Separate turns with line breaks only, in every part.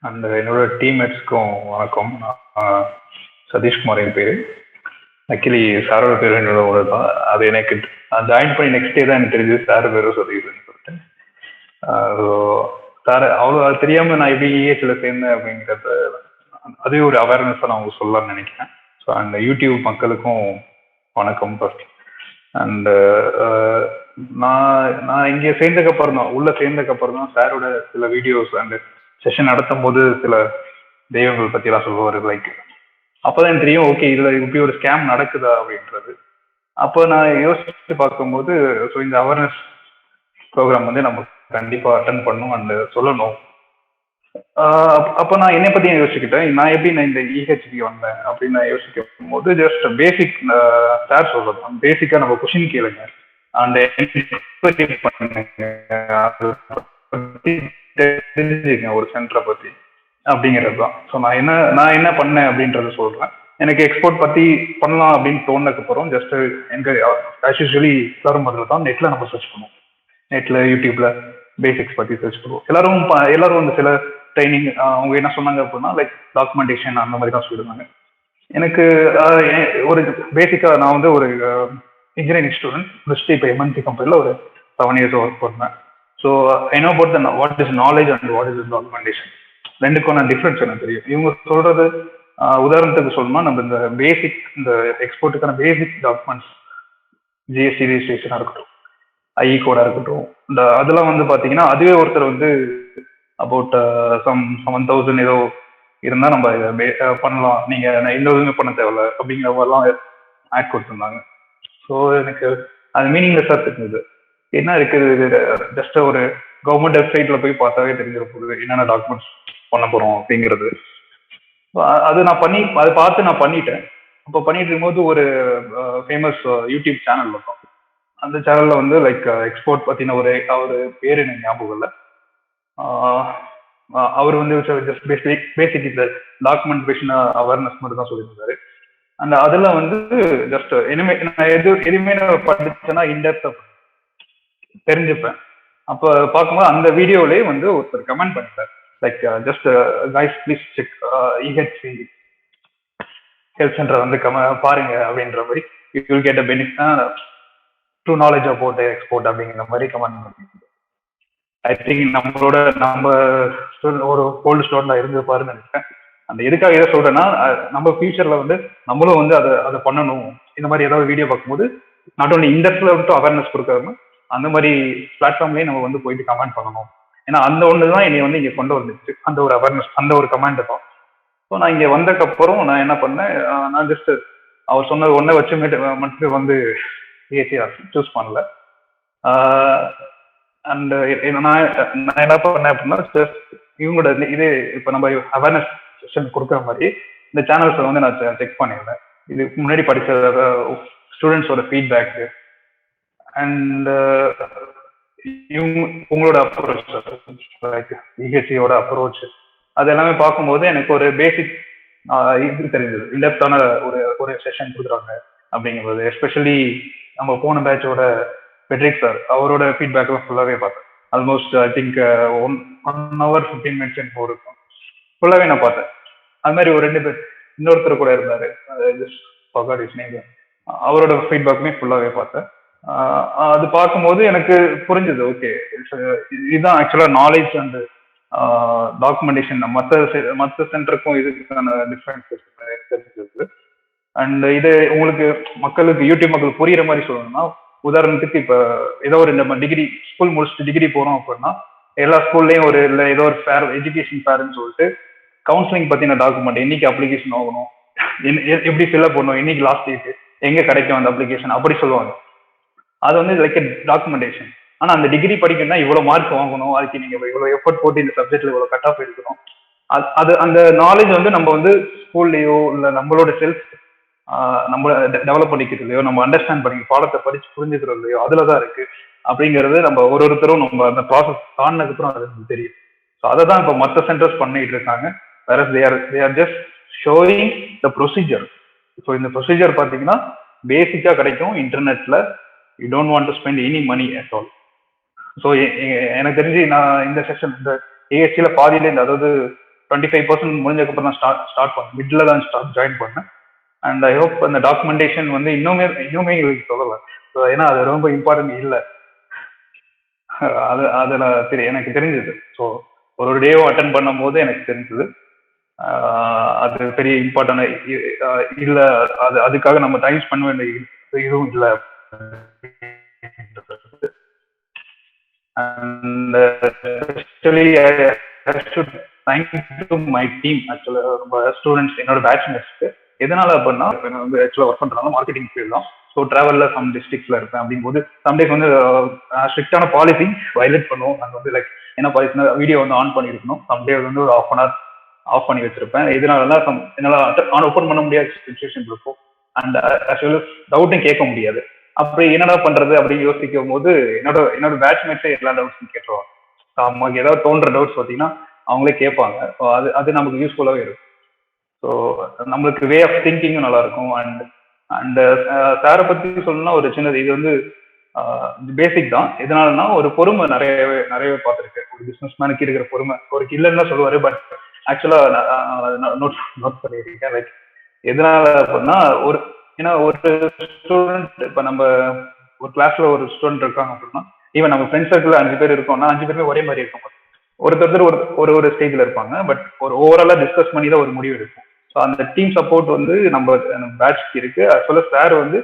அந்த என்னோட டீம்மேட்ஸ்க்கும் வணக்கம். சதீஷ்குமார் என் பேர். ஆக்சுவலி சாரோட பேர் என்னோட ஒரு தான். அது எனக்கு ஜாயின் பண்ணி நெக்ஸ்ட் டே தான் எனக்கு தெரிஞ்சது சார் பேரும் சதீஷ்னு சொல்லிட்டு. சார் அவ்வளோ அது தெரியாமல் நான் எப்படி இஏஹெச்சில் சேர்ந்தேன் அப்படிங்கிறத அதே ஒரு அவேர்னஸாக நான் உங்களுக்கு சொல்லலாம்னு நினைக்கிறேன். ஸோ அந்த யூடியூப் மக்களுக்கும் வணக்கம் ஃபர்ஸ்ட். அண்டு நான் இங்கே சேர்ந்ததுக்கப்புறம் தான் உள்ளே சேர்ந்ததுக்கப்புறம் தான் சாரோட சில வீடியோஸ் அண்டு செஷன் நடத்தும் போது சில தெய்வங்கள் பற்றிலாம் சொல்லுவார். லைக் அப்போதான் எனக்கு தெரியும், ஓகே இதில் இப்படி ஒரு ஸ்கேம் நடக்குதா அப்படின்றது. அப்போ நான் யோசிச்சு பார்க்கும்போது, ஸோ இந்த அவேர்னஸ் ப்ரோக்ராம் வந்து நம்ம கண்டிப்பாக அட்டன் பண்ணணும் அண்ட் சொல்லணும். அப்போ நான் என்னை பற்றி யோசிச்சுக்கிட்டேன், நான் எப்படி நான் இந்த இஹெச்பி வந்தேன் அப்படின்னு நான் யோசிக்கும் போது ஜஸ்ட் பேசிக் சார் சொல்றது பேசிக்காக நம்ம கொஷின் கேளுங்க அண்ட் தெரிஞ்சுக்கங்க ஒரு சென்டரை பற்றி அப்படிங்கிறது தான். ஸோ நான் என்ன பண்ணேன் அப்படின்றத சொல்கிறேன். எனக்கு எக்ஸ்போர்ட் பற்றி பண்ணலாம் அப்படின்னு தோணுனதுக்கப்புறம் ஜஸ்ட் எனக்கு ஆஸ் யூஸ்வலி எல்லாரும் பதில் தான் நெட்டில் நம்ம சர்ச் பண்ணுவோம். நெட்டில் யூடியூப்பில் பேசிக்ஸ் பற்றி சர்ச் பண்ணுவோம். எல்லாரும் வந்து சில ட்ரைனிங் அவங்க என்ன சொன்னாங்க அப்படின்னா லைக் டாக்குமெண்டேஷன் அந்த மாதிரி தான் சொல்லியிருந்தாங்க. எனக்கு ஒரு பேசிக்காக நான் வந்து ஒரு இன்ஜினியரிங் ஸ்டூடெண்ட் முடிச்சுட்டு இப்போ எம்என்சி கம்பெனியில் ஒரு 7 years ஒர்க் பண்ணேன். So I know about what is knowledge and what is documentation, ரெண்டுக்கான டிஃப்ரென்ஸ் எனக்கு தெரியும். இவங்க சொல்றது உதாரணத்துக்கு சொல்லணும்னா நம்ம இந்த பேசிக் இந்த எக்ஸ்போர்ட்டுக்கான பேசிக் டாக்குமெண்ட்ஸ் ஜிஎஸ்டி ரெஜிஸ்ட்ரேஷனாக இருக்கட்டும், ஐஇ கோடாக இருக்கட்டும், இந்த அதெல்லாம் வந்து பார்த்தீங்கன்னா அதுவே ஒருத்தர் வந்து அபவுட் 7,000 ஏதோ இருந்தால் நம்ம பண்ணலாம், நீங்கள் எந்த இதுவுமே பண்ண தேவையில்ல அப்படிங்கிற மாதிரிலாம் ஆட் கொடுத்துருந்தாங்க. ஸோ எனக்கு அது மீனிங்லெஸ்ஸாக தெரிஞ்சது. என்ன இருக்குது, ஜஸ்ட் ஒரு கவர்மெண்ட் வெப்சைட்டில் போய் பார்த்தாவே தெரிஞ்சிட போகுது என்னென்ன டாக்குமெண்ட்ஸ் பண்ண போகிறோம் அப்படிங்கிறது. அது அதை பார்த்து நான் பண்ணிட்டேன். அப்போ பண்ணிட்டு இருக்கும்போது ஒரு ஃபேமஸ் யூடியூப் சேனல் இருக்கும். அந்த சேனலில் வந்து லைக் எக்ஸ்போர்ட் பற்றின அவர் பேர் எனக்கு ஞாபகம் இல்லை. அவர் வந்து ஜஸ்ட் பேசிக் இந்த டாக்குமெண்டேஷன் அவேர்னஸ் மட்டும் தான் சொல்லியிருந்தாரு. அண்ட் அதில் வந்து ஜஸ்ட் நான் எதுவுமே படிச்சேன்னா இன்டெப்த்தாக தெரிஞ்சுப்பேன். அப்போ பார்க்கும்போது அந்த வீடியோலேயே வந்து ஒருத்தர் கமெண்ட் பண்ணிட்டார் like just guys please check EHC health centre வந்து பாருங்க அப்படின்ற மாதிரி you will get a benefit through knowledge about export அப்படிங்கிற மாதிரி கமெண்ட் பண்ணிட்டு ஐ திங்க் நம்ம ஒரு கோல்டு ஸ்டோர்ல இருந்து பாருன்னு நினைக்கிறேன். அந்த எதுக்காக எதை சொல்றேன்னா நம்ம ஃபியூச்சர்ல வந்து நம்மளும் வந்து அதை பண்ணணும். இந்த மாதிரி ஏதாவது வீடியோ பார்க்கும்போது நாட் ஓன்லி இந்த இடத்துல மட்டும் அவேர்னஸ் கொடுக்காம அந்த மாதிரி பிளாட்ஃபார்ம்லேயே நம்ம வந்து போயிட்டு கமெண்ட் பண்ணணும். ஏன்னா அந்த ஒன்று தான் என்னை வந்து இங்கே கொண்டு வந்துச்சு, அந்த ஒரு அவேர்னஸ், அந்த ஒரு கமெண்ட் தான். ஸோ நான் இங்கே வந்ததுக்கப்புறம் நான் என்ன பண்ணேன், நான் ஜஸ்ட் அவர் சொன்னது ஒன்றை வச்சு மட்டும் வந்து சூஸ் பண்ணல. அண்ட் நான் என்ன பண்ணேன் அப்படின்னா இவங்களோட இது இப்போ நம்ம அவேர்னஸ் செஷன் கொடுக்குற மாதிரி இந்த சேனல்ஸை வந்து நான் செக் பண்ணியிருந்தேன். இதுக்கு முன்னாடி படித்த ஸ்டூடெண்ட்ஸோட ஃபீட்பேக்கு அண்ட் உங்களோட அப்ரோச், லைக் இஹெச்சியோட அப்ரோச், அது எல்லாமே பார்க்கும்போது எனக்கு ஒரு பேசிக் இது தெரிஞ்சது. இன்டெப்தான ஒரு செஷன் கொடுக்குறாங்க அப்படிங்கும்போது, எஸ்பெஷலி நம்ம போன பேட்சோட பெட்ரிக் சார் அவரோட ஃபீட்பேக்லாம் ஃபுல்லாகவே பார்த்தேன். Almost I think 1 hour 15 minutes இருக்கும், ஃபுல்லாகவே நான் பார்த்தேன். அது மாதிரி ஒரு 2 பேர் இன்னொருத்தர் கூட இருந்தார், அவரோட ஃபீட்பேக்குமே ஃபுல்லாகவே பார்த்தேன். அது பார்க்கும்போது எனக்கு புரிஞ்சது, ஓகே இதுதான் ஆக்சுவலாக நாலேஜ் அண்ட் டாக்குமெண்டேஷன் மற்ற சென்டருக்கும் இதுக்கான டிஃப்ரென்சஸ் தெரிஞ்சது. அண்ட் இது உங்களுக்கு மக்களுக்கு யூடியூப் மக்களுக்கு புரியுற மாதிரி சொல்லணும்னா, உதாரணத்துக்கு இப்போ ஏதோ ஒரு நம்ம டிகிரி ஸ்கூல் முடிச்சுட்டு டிகிரி போகிறோம் அப்படின்னா எல்லா ஸ்கூல்லையும் ஒரு இல்லை ஏதோ ஒரு ஃபேர் எஜுகேஷன் ஃபேர்னு சொல்லிட்டு கவுன்சிலிங் பற்றின டாக்குமெண்ட், இன்னைக்கு அப்ளிகேஷன் ஆகணும், எப்படி ஃபில்அப் பண்ணணும், இன்னைக்கு லாஸ்ட் டேட்டு, எங்கே கிடைக்கும் அந்த அப்ளிகேஷன், அப்படி சொல்லுவாங்க. அது வந்து லைக் டாக்குமெண்டேஷன். ஆனால் அந்த டிகிரி படிக்கணும்னா இவ்வளோ மார்க் வாங்கணும், அதுக்கு நீங்கள் இவ்வளோ எஃபர்ட் போட்டு இந்த சப்ஜெக்ட்ல இவ்வளோ கட் ஆஃப் இருக்கணும். அது அந்த நாலேஜ் வந்து நம்ம வந்து ஸ்கூல்லையோ இல்லை நம்மளோட செல்ஃப் நம்ம டெவலப் பண்ணிக்கிறதுலையோ, நம்ம அண்டர்ஸ்டாண்ட் பண்ணி பாடத்தை படிச்சு புரிஞ்சுக்கிறதுலையோ அதில் தான் இருக்கு அப்படிங்கிறது நம்ம ஒருத்தரும் நம்ம அந்த ப்ராசஸ் தாண்டினதுக்கப்புறம் அது நமக்கு தெரியும். ஸோ அதை தான் இப்போ மற்ற சென்டர்ஸ் பண்ணிட்டு இருக்காங்க. வேற they are just showing the procedure. So இந்த ப்ரொசீஜர் பார்த்தீங்கன்னா பேசிக்காக கிடைக்கும் இன்டர்நெட்ல. You don't want to spend any money at all. So எனக்கு தெரிஞ்சு நான் இந்த செஷன் இந்த ஏஎஸ்சியில் பாதியிலேருந்து, அதாவது 25% முடிஞ்சதுக்கப்புறம் தான் ஸ்டார்ட் பண்ணேன், மிட்ல தான் ஜாயின் பண்ணேன். அண்ட் ஐ ஹோப் அந்த டாக்குமெண்டேஷன் வந்து இன்னுமே எங்களுக்கு சொல்லலை. ஸோ ஏன்னா அது ரொம்ப இம்பார்ட்டன்ட் இல்லை. அதில் எனக்கு தெரிஞ்சது. ஸோ ஒரு டேவும் அட்டன் பண்ணும் போது எனக்கு தெரிஞ்சது அது பெரிய இம்பார்ட்டன்ட் இல்லை. அதுக்காக நம்ம டைம் பண்ண வேண்டிய இதுவும் இல்லை. And especially I should thank to my team actually, students என்னோட பேட்ச்மேட்ஸ்க்கு. எதனால அப்படின்னா நான் வந்து ஆக்சுவலாக ஒர்க் பண்ணுறாங்க மார்க்கெட்டிங் ஃபீல்ட் தான். ஸோ ட்ராவலில் சம் டிஸ்ட்ரிக்ஸில் இருப்பேன். அப்படிங்கும்போது சம்டேஸ் வந்து ஸ்ட்ரிக்டான பாலிசி வயலேட் பண்ணுவோம். நாங்கள் வந்து லைக் என்ன பாலிசினா வீடியோ வந்து ஆன் பண்ணியிருக்கணும். சம்டே வந்து ஒரு ½ hour ஆஃப் பண்ணி வச்சிருப்பேன். இதனாலலாம் என்னால் ஓப்பன் பண்ண முடியாத சுச்சுவேஷன் இருக்கும். அண்ட் ஆக்சுவலி டவுட்டும் கேட்க முடியாது. அப்படி என்னடா பண்றது அப்படின்னு யோசிக்கும் போது என்னோட பேட்ச்மேட்ஸே எல்லா டவுட்ஸும் கேட்டுருவாங்க. நமக்கு ஏதாவது தோன்ற டவுட்ஸ் பார்த்தீங்கன்னா அவங்களே கேட்பாங்க. ஸோ அது நமக்கு யூஸ்ஃபுல்லாகவே இருக்கும். ஸோ நம்மளுக்கு வே ஆஃப் திங்கிங்கும் நல்லா இருக்கும். அண்ட் சாரை பற்றி சொல்லணும்னா ஒரு சின்னது, இது வந்து பேசிக் தான். எதனாலனா ஒரு பொறுமை நிறையவே பார்த்துருக்கேன். ஒரு பிஸ்னஸ் மேனுக்கு இருக்கிற பொறுமை ஒரு இல்லைன்னு தான் சொல்லுவாரு. பட் ஆக்சுவலா நோட் பண்ணியிருக்கேன். லைக் எதனால அப்படின்னா ஏன்னா ஒரு ஸ்டூடெண்ட் இப்போ நம்ம ஒரு கிளாஸ்ல ஒரு ஸ்டூடெண்ட் இருக்காங்க அப்படின்னா, ஈவன் நம்ம ஃப்ரெண்ட் சர்க்கிள் 5 பேர் இருக்கோம்னா 5 பேருமே ஒரே மாதிரி இருக்கும். ஒருத்தர் ஒரு ஸ்டேஜ்ல இருப்பாங்க. பட் ஒரு ஓவராலா டிஸ்கஸ் பண்ணி தான் ஒரு முடிவு எடுக்கும். ஸோ அந்த டீம் சப்போர்ட் வந்து நம்ம பேட்ச்க்கு இருக்கு. ஆக்சுவலா சார் வந்து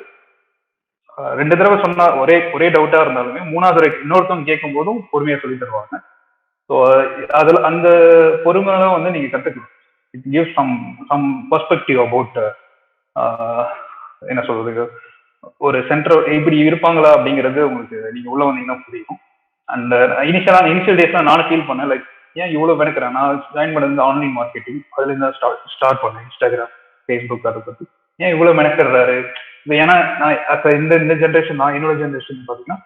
2 தடவை சொன்னா ஒரே டவுட்டா இருந்தாலுமே 3வது தடவை இன்னொருத்தவங்க கேட்கும் போதும் பொறுமையா சொல்லி தருவாங்க. ஸோ அதுல அந்த பொறுமை தான் வந்து நீங்க கத்துக்கணும். It give some perspective about என்ன சொல்றது, ஒரு சென்டர் இப்படி இருப்பாங்களா அப்படிங்கிறது உங்களுக்கு நீங்க உள்ள வந்தீங்கன்னா புரியும். அண்ட் இனிஷியல் டேஸ்ல நானும் ஃபீல் பண்ணேன். லைக் ஏன் இவ்வளவு மெனக்கிறேன். நான் ஜாயின் பண்ணது ஆன்லைன் மார்க்கெட்டிங், அதுல இருந்து ஸ்டார்ட் பண்ணேன். இன்ஸ்டாகிராம், ஃபேஸ்புக், அதை பத்தி ஏன் இவ்வளவு மெனக்கிறாரு. ஏன்னா நான் இந்த ஜென்ரேஷன் தான், என்னோட ஜென்ரேஷன் பாத்தீங்கன்னா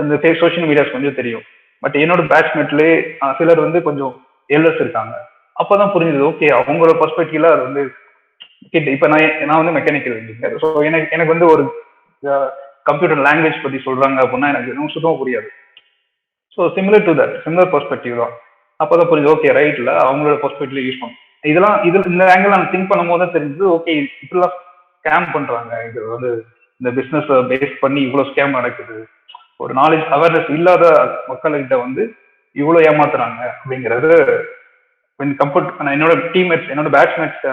இந்த சோஷியல் மீடியாஸ் கொஞ்சம் தெரியும். பட் என்னோட பேட்ச்மேட்லேயே சிலர் வந்து கொஞ்சம் எல்எஸ் இருக்காங்க. அப்பதான் புரிஞ்சது, ஓகே அவங்களோட பெர்ஸ்பெக்டிவ்ல அது வந்து இப்ப நான் வந்து மெக்கானிக்கல் இன்ஜினியர். ஸோ எனக்கு வந்து ஒரு கம்ப்யூட்டர் லாங்குவேஜ் பத்தி சொல்றாங்க அப்படின்னா எனக்கு சுத்தமாக புரியாது. ஸோ சிமிலர் பெர்ஸ்பெக்டிவ் தான். அப்பதான் புரியுது, ஓகே ரைட்ல அவங்களோட பெர்ஸ்பெக்டிவ்ல யூஸ் பண்ணும். இந்த ஆங்கிள் நான் திங்க் பண்ணும் போது தான் தெரிஞ்சது, ஓகே இப்படிலாம் ஸ்கேம் பண்றாங்க. இது வந்து இந்த பிசினஸ் பேஸ் பண்ணி இவ்வளவு ஸ்கேம் நடக்குது. ஒரு நாலேஜ் அவேர்னஸ் இல்லாத மக்கள்கிட்ட வந்து இவ்வளவு ஏமாத்துறாங்க அப்படிங்கிறது என்னோட டீம்மேட்ஸ், என்னோட பேட்ச்மேட்ஸ்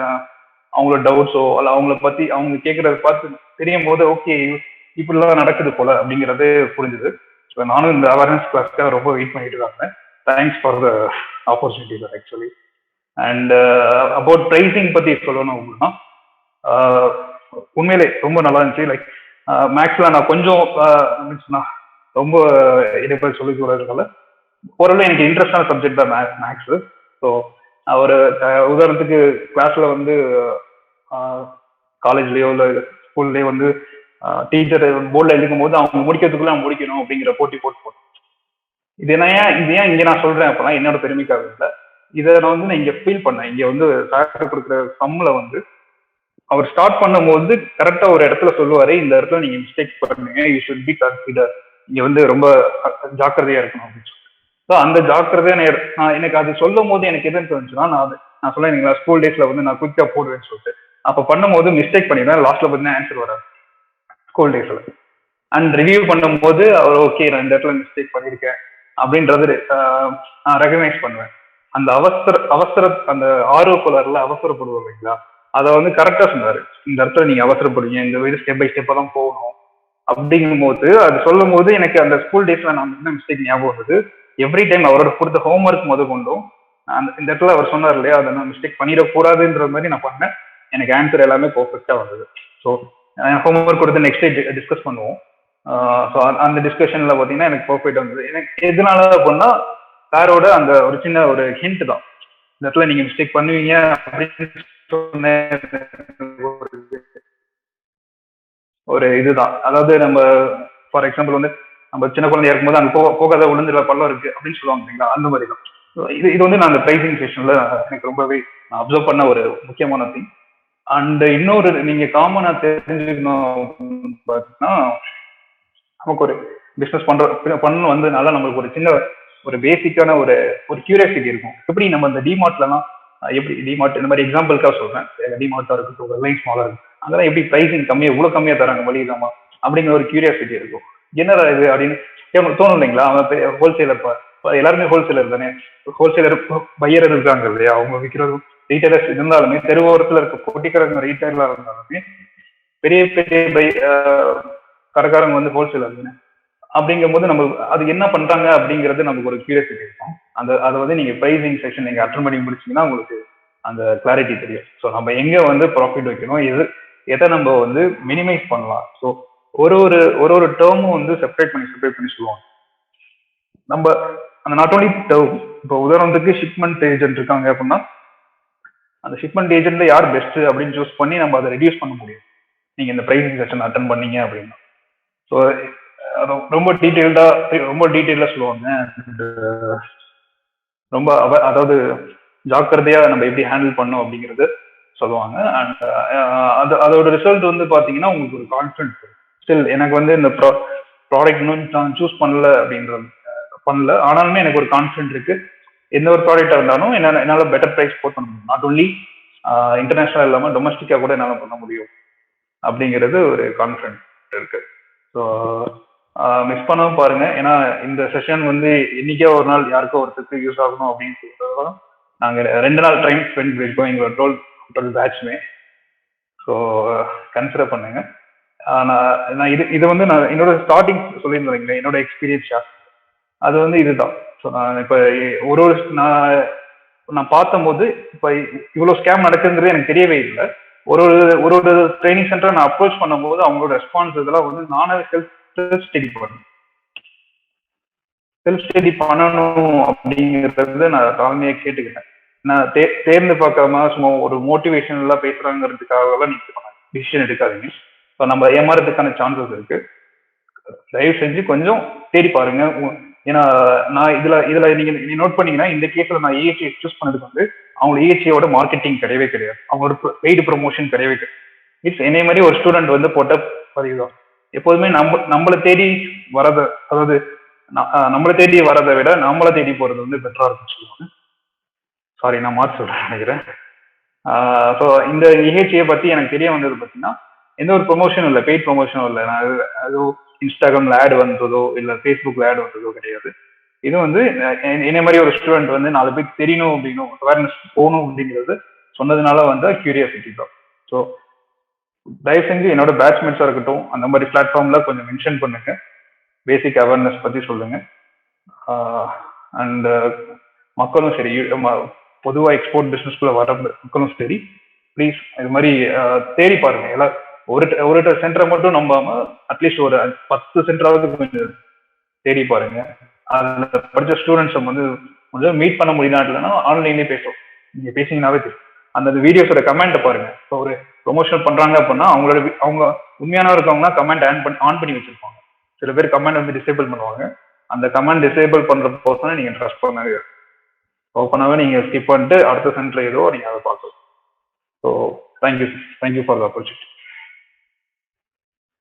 அவங்களோட டவுட்ஸோ அல்ல அவங்கள பத்தி அவங்க கேட்கறத பார்த்து தெரியும் போது, ஓகே இப்படிலாம் நடக்குது போல அப்படிங்கிறது புரிஞ்சுது. ஸோ நானும் இந்த அவேர்னஸ் கிளாஸ்க்காக ரொம்ப வெயிட் பண்ணிட்டு இருந்தேன். Thanks for the opportunity sir actually. And about pricing பத்தி சொல்லணும் அப்படின்னா, உண்மையிலே ரொம்ப நல்லா இருந்துச்சு. லைக் மேக்ஸ்ல நான் கொஞ்சம் ரொம்ப இடைப்பட சொல்லிக் கொடுக்கறதுனால ஓரளவு எனக்கு இன்ட்ரெஸ்டான சப்ஜெக்ட் தான் மேக்ஸ். ஸோ ஒரு உதாரணத்துக்கு கிளாஸ்ல வந்து காலேஜ்லயோ இல்லை ஸ்கூல்லயோ வந்து டீச்சர் போர்டில் எழுதும் போது அவங்க முடிக்கிறதுக்குள்ள நான் முடிக்கணும் அப்படிங்கிற போட்டி போட்டு இது ஏன் இங்க நான் சொல்றேன் அப்படின்னா என்னோட பெருமைக்காக இல்லை. இதை நான் வந்து நான் இங்க ஃபீல் பண்ணேன். இங்க வந்து சார் கொடுக்குற சம்மில் வந்து அவர் ஸ்டார்ட் பண்ணும்போது கரெக்டா ஒரு இடத்துல சொல்லுவாரு, இந்த இடத்துல நீங்க மிஸ்டேக் பண்ணுங்க, யூ ஷுட் பி கன்சிடர், இங்க வந்து ரொம்ப ஜாக்கிரதையா இருக்கணும் அப்படின்னு சொல்லிட்டு. ஸோ அந்த ஜாக்கிரதையா நான் எனக்கு அது சொல்லும் போது எனக்கு எதுன்னு தோணுச்சுன்னா, நான் சொல்ல ஸ்கூல் டேஸ்ல வந்து நான் குயிக்கா போடுவேன்னு சொல்லிட்டு அப்ப பண்ணும்போது மிஸ்டேக் பண்ணிடுவேன். லாஸ்ட்ல பார்த்தீங்கன்னா ஆன்சர் வராது ஸ்கூல் டேஸ்ல. அண்ட் ரிவ்யூ பண்ணும்போது அவர் ஓகே நான் இந்த இடத்துல மிஸ்டேக் பண்ணியிருக்கேன் அப்படின்றது நான் ரெகனைஸ் பண்ணுவேன். அந்த அவசர அந்த ஆர்வக்குள்ளர்ல அவசரப்படுவோம் இல்லைங்களா, அதை வந்து கரெக்டா சொன்னாரு. இந்த இடத்துல நீங்க அவசரப்படுவீங்க, இந்த வயது ஸ்டெப் பை ஸ்டெப்பா தான் போகணும் அப்படிங்கும் போது அது சொல்லும் போது எனக்கு அந்த ஸ்கூல் டேஸ்ல நான் என்ன மிஸ்டேக் ஞாபகம் வந்தது. எவ்ரி டைம் அவரோட கொடுத்த ஹோம்ஒர்க் முத கொண்டும் இந்த இடத்துல அவர் சொன்னார் இல்லையா, அதை நான் மிஸ்டேக் பண்ணிடக்கூடாதுன்ற மாதிரி நான் பண்ணேன். எனக்கு ஆன்சர் எல்லாமே பர்ஃபெக்டா வந்தது. ஸோ ஹோம்ஒர்க் கொடுத்து நெக்ஸ்ட் டே டிஸ்கஸ் பண்ணுவோம். ஸோ அந்த டிஸ்கஷன்ல பார்த்தீங்கன்னா எனக்கு பர்ஃபெக்ட் வந்தது. எனக்கு எதனால அப்படின்னா சாரோட அந்த ஒரு சின்ன ஒரு ஹிண்ட் தான், இந்த இடத்துல நீங்க மிஸ்டேக் பண்ணுவீங்க அப்படின்னு சொன்ன ஒரு இதுதான். அதாவது நம்ம ஃபார் எக்ஸாம்பிள் வந்து நம்ம சின்ன குழந்தையா இருக்கும்போது அங்கே போகாத விழுந்துற பள்ளம் இருக்கு அப்படின்னு சொல்லுவாங்க இல்லைங்களா, அந்த மாதிரி தான். இது வந்து நான் அந்த ப்ரைசிங் செஷன்ல எனக்கு ரொம்பவே நான் அப்சர்வ் பண்ண ஒரு முக்கியமான திங். அண்ட் இன்னொரு நீங்க காமனா தெரிஞ்சுக்கணும் பார்த்தீங்கன்னா, நமக்கு ஒரு பிஸ்னஸ் பண்ணணும் வந்து நல்லா நம்மளுக்கு ஒரு சின்ன ஒரு பேசிக்கான ஒரு கியூரியாசிட்டி இருக்கும். எப்படி நம்ம இந்த டிமார்ட்லாம் எப்படி டிமார்ட் இந்த மாதிரி எக்ஸாம்பிளுக்காக சொல்றேன், டிமார்ட்டா இருக்கட்டும், ரிலையன்ஸ் மாலா இருக்கும், அதெல்லாம் எப்படி பிரைசிங் கம்மியா இவ்வளவு கம்மியா தராங்க வழி இல்லாம அப்படிங்கிற ஒரு கியூரியாசிட்டி இருக்கும். என்னடா இது அப்படின்னு தோணும் இல்லைங்களா? அவன் ஹோல்சேலர், எல்லாருமே ஹோல்சேலர் தானே. ஹோல்சேலர் பையர் இருக்காங்க இல்லையா, அவங்க விற்கிறது ரீட்டைலர்ஸ் இருந்தாலுமே, தெருவோரத்துல இருக்க பொட்டிக்கடைங்க ரீட்டைலர் இருந்தாலுமே பெரிய பெரிய கடைக்காரங்க வந்து ஹோல்சேலர் தானே. அப்படிங்கும் போது நம்ம அது என்ன பண்றாங்க அப்படிங்கிறது நமக்கு ஒரு கியூரியாசிட்டி இருக்கும். அதை வந்து நீங்க பிரைசிங் செக்ஷன் நீங்க அட்டன் பண்ணி முடிச்சீங்கன்னா உங்களுக்கு அந்த கிளாரிட்டி தெரியும். ஸோ நம்ம எங்க வந்து ப்ராஃபிட் வைக்கணும், எதை நம்ம வந்து மினிமைஸ் பண்ணலாம். ஸோ ஒரு ஒரு ஒரு ஒரு டேர்மும் வந்து செப்பரேட் பண்ணி சொல்லுவாங்க. நம்ம அந்த நாட் ஓன்லி டேர்ம், இப்போ உதாரணத்துக்கு ஷிப்மெண்ட் ஏஜென்ட் இருக்காங்க அப்படின்னா, அந்த ஷிப்மெண்ட் ஏஜென்ட்ல யார் பெஸ்ட் அப்படின்னு சூஸ் பண்ணி நம்ம அதை ரெடியூஸ் பண்ண முடியும் நீங்க இந்த பிரைசிங் செக்ஷன் அட்டன் பண்ணீங்க அப்படின்னா. ஸோ ரொம்ப டீட்டெயில்டா சொல்லுவாங்க. ரொம்ப அதாவது ஜாக்கிரதையா நம்ம எப்படி ஹேண்டில் பண்ணோம் அப்படிங்கிறது சொல்லுவாங்க. அண்ட் அதோட ரிசல்ட் வந்து பாத்தீங்கன்னா உங்களுக்கு ஒரு கான்ஃபிடன்ஸ். ஸ்டில் எனக்கு வந்து இந்த ப்ராடக்ட் இன்னும் நான் சூஸ் பண்ணல, ஆனாலுமே எனக்கு ஒரு கான்ஃபிடன்ட் இருக்கு. எந்த ஒரு ப்ராடக்டா இருந்தாலும் என்னால பெட்டர் பிரைஸ் போட் பண்ண முடியும். நாட் ஒன்லி இன்டர்நேஷனல் இல்லாம டொமஸ்டிக்கா கூட என்னால பண்ண முடியும் அப்படிங்கிறது ஒரு கான்ஃபிடன்ட் இருக்கு. ஸோ மிஸ் பண்ணவும் பாருங்க. ஏன்னா இந்த செஷன் வந்து இன்னைக்கே ஒரு நாள் யாருக்கோ ஒருத்தருக்கு யூஸ் ஆகணும் அப்படின்னு சொல்றதும் நாங்க 2 நாள் டைம் ஸ்பெண்ட் பண்ணிருக்கோம் எங்களோட டோட்டல் பேட்ச்மே. ஸோ கன்சிடர் பண்ணுங்க. நான் இது வந்து நான் என்னோட ஸ்டார்டிங் சொல்லியிருந்தேன், என்னோட எக்ஸ்பீரியன்ஸ் அது வந்து இதுதான். ஸோ நான் இப்போ நான் பார்த்தம்போது இப்போ இவ்வளோ ஸ்கேம் நடக்குங்கிறது எனக்கு தெரியவே இல்லை. ஒரு ஒரு ஒரு ட்ரைனிங் சென்டரை நான் அப்ரோச் பண்ணும்போது அவங்களோட ரெஸ்பான்ஸ் இதெல்லாம் வந்து நானே செல்ஃப் ஸ்டடி பண்ணணும் அப்படிங்கிறது நான் தாழ்மையா கேட்டுக்கிட்டேன். நான் தேர்ந்து பார்க்காம சும்மா ஒரு மோட்டிவேஷன் எல்லாம் பேசுறாங்கிறதுக்காக நீங்க டிசிஷன் எடுக்காதீங்க. ஸோ நம்ம ஏமாறதுக்கான சான்சஸ் இருக்கு. தயவு செஞ்சு கொஞ்சம் தேடி பாருங்க. ஏன்னா நான் இதுல நீங்க நோட் பண்ணீங்கன்னா இந்த கேஸ்ல நான் ஏஹெச்ஐ சூஸ் பண்ணதுக்கு வந்து அவங்களோட ஏஹெச்ஐயோட மார்க்கெட்டிங் கிடையவே கிடையாது, அவங்களோட பெய்டு ப்ரொமோஷன் கிடையவே கிடையாது. இட்ஸ் என்னை மாதிரி ஒரு ஸ்டூடெண்ட் வந்து போட்ட பதிவுதான். எப்போதுமே நம்மளை தேடி வரத, அதாவது நம்மளை தேடி வரதை விட நம்மளை தேடி போறது வந்து பெட்டரா இருக்குன்னு சொல்லுவாங்க. சாரி, நான் மாற்றி சொல்றேன் நினைக்கிறேன். ஸோ இந்த நிகழ்ச்சியை பத்தி எனக்கு தெரிய வந்தது பார்த்தீங்கன்னா, எந்த ஒரு ப்ரொமோஷனும் இல்லை, பெய்ட் ப்ரொமோஷனும் இல்லை. நான் அது இன்ஸ்டாகிராம்ல ஆட் வந்ததோ இல்லை ஃபேஸ்புக்ல ஆட் வந்ததோ கிடையாது. இது வந்து என்ன மாதிரி ஒரு ஸ்டூடெண்ட் வந்து 4 பேருக்கு தெரியணும் அப்படின்னும் அவேர்னஸ் போகணும் அப்படிங்கிறது சொன்னதுனால வந்து கியூரியாசிட்டி தான். ஸோ தயவு செஞ்சு என்னோட பேட்ச்மேட்ஸா இருக்கட்டும் அந்த மாதிரி பிளாட்ஃபார்ம்ல கொஞ்சம் மென்ஷன் பண்ணுங்க, பேசிக் அவேர்னஸ் பத்தி சொல்லுங்க. அண்ட் மக்களும் சரி, பொதுவாக எக்ஸ்போர்ட் பிசினஸ்குள்ள வர மக்களும் சரி, ப்ளீஸ் இது மாதிரி தேடி பாருங்க. எல்லாம் ஒரு சென்டரை மட்டும் நம்பாம அட்லீஸ்ட் ஒரு 10 சென்டராவது கொஞ்சம் தேடி பாருங்க. அதுல படிச்ச ஸ்டூடெண்ட்ஸ் வந்து கொஞ்சம் மீட் பண்ண முடியல ஆன்லைன்லயே பேசும், நீங்க பேசிங்கனாவே தெரியும். அந்த வீடியோஸோட கமெண்ட்டை பாருங்க. இப்போ ஒரு ப்ரொமோஷன் பண்றாங்க அப்படின்னா அவங்க உண்மையான இருக்கவங்கன்னா கமெண்ட் ஆன் பண்ணி வச்சிருப்பாங்க. சில பேர் கமெண்ட் வந்து டிசேபிள் பண்ணுவாங்க. அந்த கமெண்ட் டிசேபிள் பண்ற பர்சனை நீங்க ட்ரஸ்ட் பண்ணவே ஓப்பனாகவே நீங்க ஸ்கிப் பண்ணிட்டு அடுத்த சென்டர் ஏதோ நீங்க அதை பார்க்கலாம். So thank you for the opportunity.